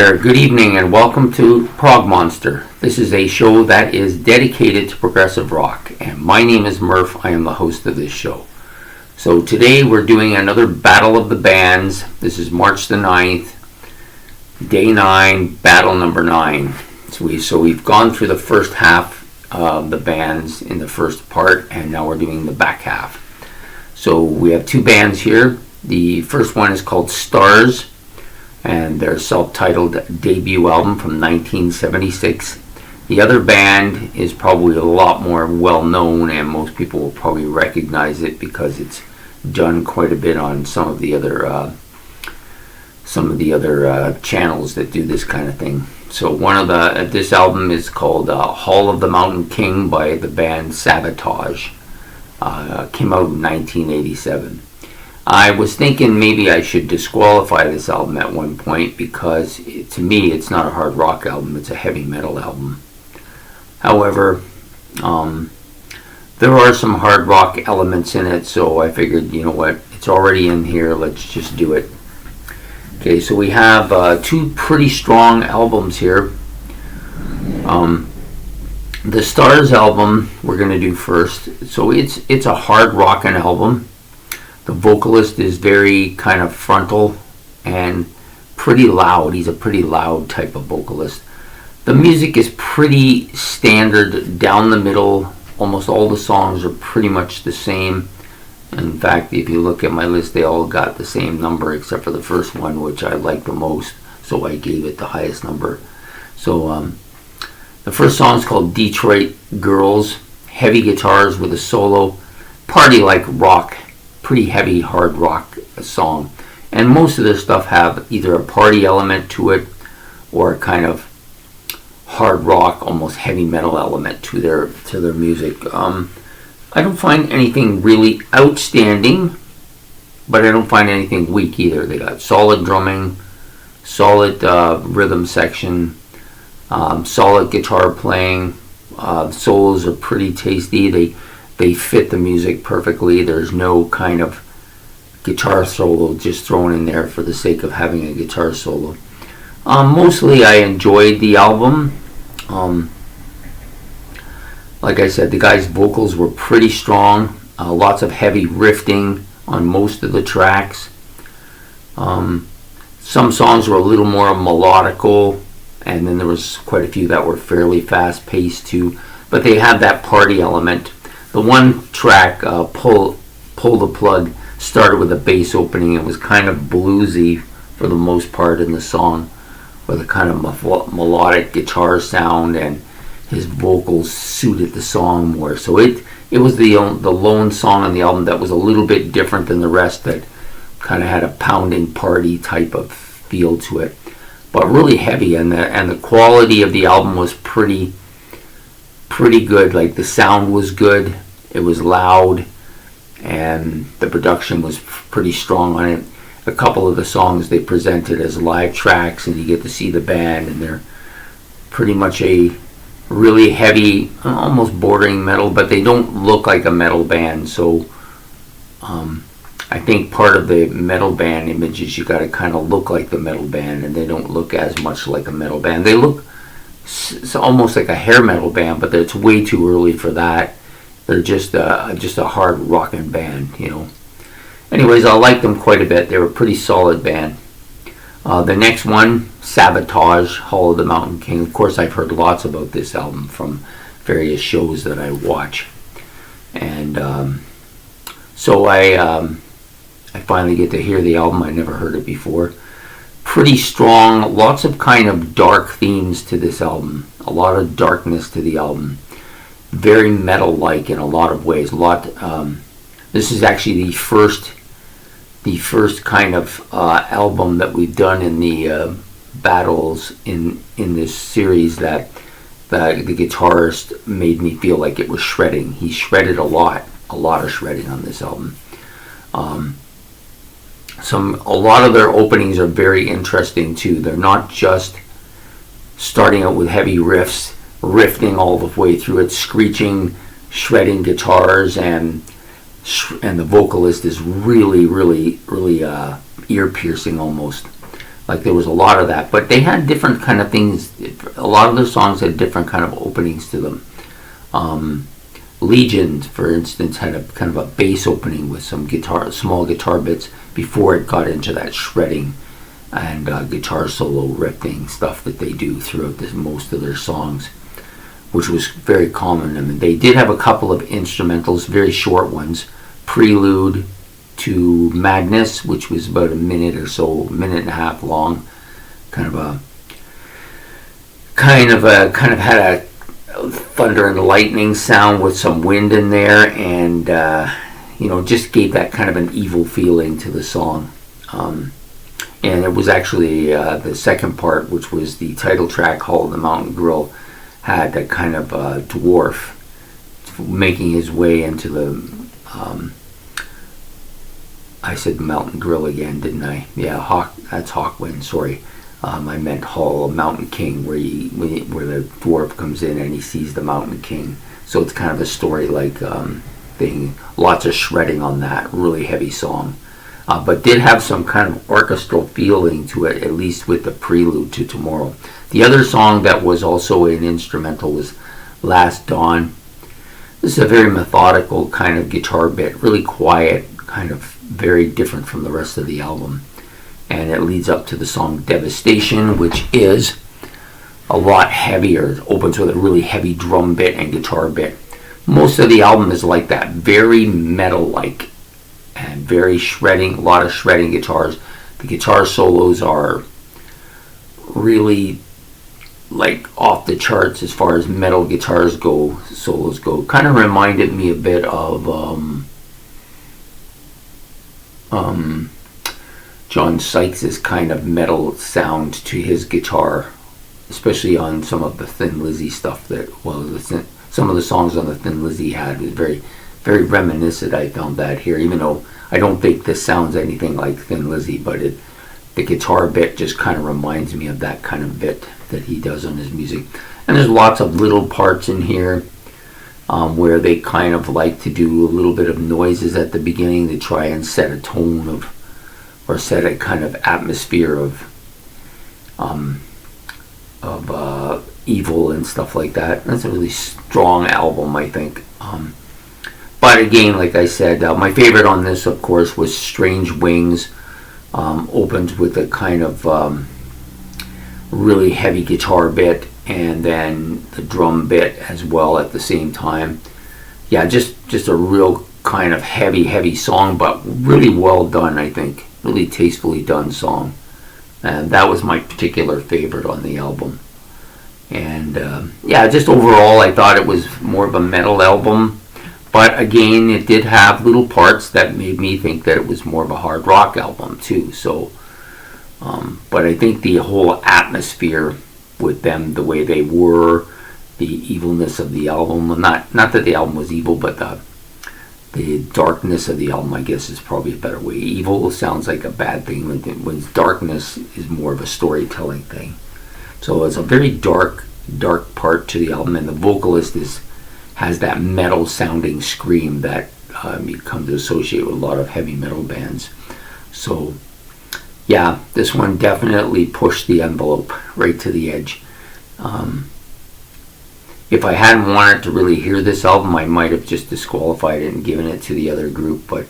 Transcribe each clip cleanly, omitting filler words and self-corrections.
there, good evening and welcome to Prog Monster. This is a show that is dedicated to progressive rock, and my name is Murph. I am the host of this show. So today we're doing another Battle of the Bands. This is March the 9th, day 9, battle number 9. So we've gone through the first half of the bands in the first part, and now we're doing the back half. So we have two bands here. The first one is called Starz, and their self-titled debut album from 1976. The other band is probably a lot more well-known, and most people will probably recognize it because it's done quite a bit on some of the other channels that do this kind of thing. So this album is called Hall of the Mountain King by the band Savatage. Came out in 1987. I was thinking maybe I should disqualify this album at one point because to me it's not a hard rock album, it's a heavy metal album. However, there are some hard rock elements in it, so I figured, you know what, it's already in here, let's just do it. Okay, so we have two pretty strong albums here. The Starz album we're going to do first. So it's a hard rockin' album. The vocalist is very kind of frontal and pretty loud. He's a pretty loud type of vocalist. The music is pretty standard, down the middle. Almost all the songs are pretty much the same. In fact, if you look at my list, they all got the same number except for the first one, which I like the most, so I gave it the highest number. So the first song is called Detroit Girls. Heavy guitars with a solo, party-like rock, pretty heavy hard rock song. And most of their stuff have either a party element to it or a kind of hard rock, almost heavy metal element to their music. I don't find anything really outstanding, but I don't find anything weak either. They got solid drumming, solid rhythm section, solid guitar playing. Solos are pretty tasty. They fit the music perfectly. There's no kind of guitar solo just thrown in there for the sake of having a guitar solo. Mostly I enjoyed the album. Like I said, the guy's vocals were pretty strong. Lots of heavy riffing on most of the tracks. Some songs were a little more melodical, and then there was quite a few that were fairly fast paced too. But they had that party element. The one track, Pull the Plug, started with a bass opening. It was kind of bluesy for the most part in the song, with a kind of melodic guitar sound, and his vocals suited the song more. So it was the lone song on the album that was a little bit different than the rest, that kind of had a pounding party type of feel to it, but really heavy, and the quality of the album was pretty good. Like, the sound was good, it was loud, and the production was pretty strong on it. A couple of the songs they presented as live tracks, and you get to see the band, and they're pretty much a really heavy, almost bordering metal, but they don't look like a metal band. So I think part of the metal band image is you got to kind of look like the metal band, and they don't look as much like a metal band. They look almost like a hair metal band, but it's way too early for that. They're just a hard rockin' band, you know. Anyways, I like them quite a bit. They're a pretty solid band. The next one, Savatage, Hall of the Mountain King. Of course, I've heard lots about this album from various shows that I watch. And so I finally get to hear the album. I never heard it before. Pretty strong, lots of kind of dark themes to this album. A lot of darkness to the album. Very metal-like in a lot of ways. This is actually the first kind of album that we've done in the battles in this series that the guitarist made me feel like it was shredding. He shredded a lot of shredding on this album. A lot of their openings are very interesting too. They're not just starting out with heavy riffs, riffing all the way through it, screeching, shredding guitars, and the vocalist is really ear-piercing almost. Like there was a lot of that, but they had different kind of things. A lot of their songs had different kind of openings to them. Legion, for instance, had a kind of a bass opening with some small guitar bits before it got into that shredding and guitar solo riffing stuff that they do throughout most of their songs, which was very common. I mean, they did have a couple of instrumentals, very short ones. Prelude to Madness, which was about a minute or so, minute and a half long. Kind of had a thunder and lightning sound with some wind in there, and just gave that kind of an evil feeling to the song. And it was actually the second part, which was the title track, Hall of the Mountain Grill, had a kind of dwarf making his way into the I said Mountain Grill again, didn't I? Yeah, that's Hawkwind, sorry. I meant Hall of Mountain King, where the dwarf comes in and he sees the Mountain King. So it's kind of a story-like thing. Lots of shredding on that, really heavy song. But did have some kind of orchestral feeling to it, at least with the prelude to Tomorrow. The other song that was also an instrumental was Last Dawn. This is a very methodical kind of guitar bit, really quiet, kind of very different from the rest of the album. And it leads up to the song Devastation, which is a lot heavier. It opens with a really heavy drum bit and guitar bit. Most of the album is like that, very metal-like and very shredding, a lot of shredding guitars. The guitar solos are really like off the charts as far as metal guitars go, solos go. Kind of reminded me a bit of John Sykes' kind of metal sound to his guitar, especially on some of the Thin Lizzy stuff some of the songs on the Thin Lizzy had was very, very reminiscent. I found that here, even though I don't think this sounds anything like Thin Lizzy, but the guitar bit just kind of reminds me of that kind of bit that he does on his music. And there's lots of little parts in here where they kind of like to do a little bit of noises at the beginning to try and set a tone or set a kind of atmosphere of evil and stuff like that. That's a really strong album, I think. But again, like I said, my favorite on this, of course, was Strange Wings. Opens with a kind of really heavy guitar bit and then the drum bit as well at the same time. Yeah, just a real kind of heavy song, but really well done, I think. Really tastefully done song. And that was my particular favorite on the album. And just overall, I thought it was more of a metal album. But again, it did have little parts that made me think that it was more of a hard rock album too. So, but I think the whole atmosphere with them, the way they were, the evilness of the album, not that the album was evil, but the darkness of the album, I guess, is probably a better way. Evil sounds like a bad thing when darkness is more of a storytelling thing. So it's a very dark part to the album, and the vocalist has that metal sounding scream that you come to associate with a lot of heavy metal bands. So yeah, this one definitely pushed the envelope right to the edge. If I hadn't wanted to really hear this album, I might have just disqualified it and given it to the other group. But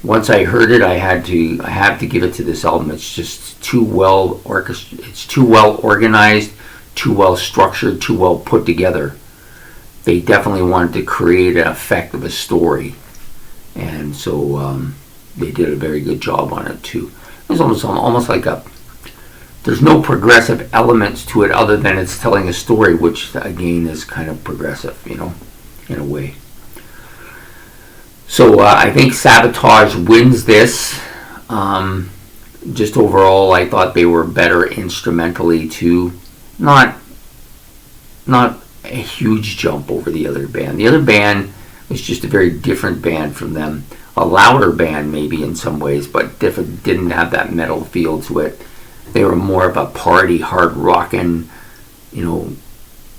once I heard it, I have to give it to this album. It's just too well orchestrated. It's too well organized, too well structured, too well put together. They definitely wanted to create an effect of a story, and so they did a very good job on it too. It's almost like there's no progressive elements to it other than it's telling a story, which again is kind of progressive, in a way. So I think Savatage wins this. Just overall, I thought they were better instrumentally too. Not a huge jump over the other band. The other band was just a very different band from them. A louder band maybe in some ways, but didn't have that metal feel to it. They were more of a party, hard rockin',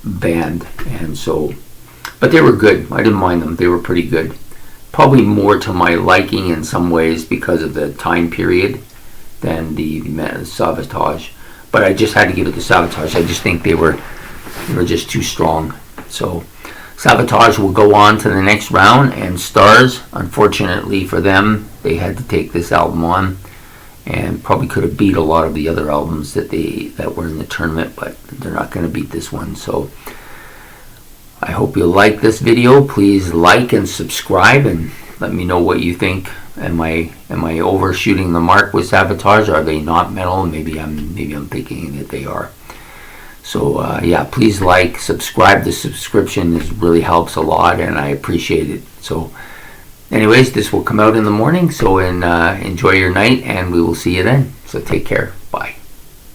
band. And so, but they were good. I didn't mind them. They were pretty good. Probably more to my liking in some ways because of the time period than the Savatage. But I just had to give it to Savatage. I just think they were just too strong. So Savatage will go on to the next round, and Starz, unfortunately for them, they had to take this album on, and probably could have beat a lot of the other albums that were in the tournament, but they're not going to beat this one. So I hope you like this video. Please like and subscribe, and let me know what you think. Am I overshooting the mark with Savatage? Are they not metal? Maybe I'm thinking that they are. So yeah, please like, subscribe. The subscription really helps a lot, and I appreciate it. So anyways, this will come out in the morning. So enjoy your night, and we will see you then. So take care. Bye.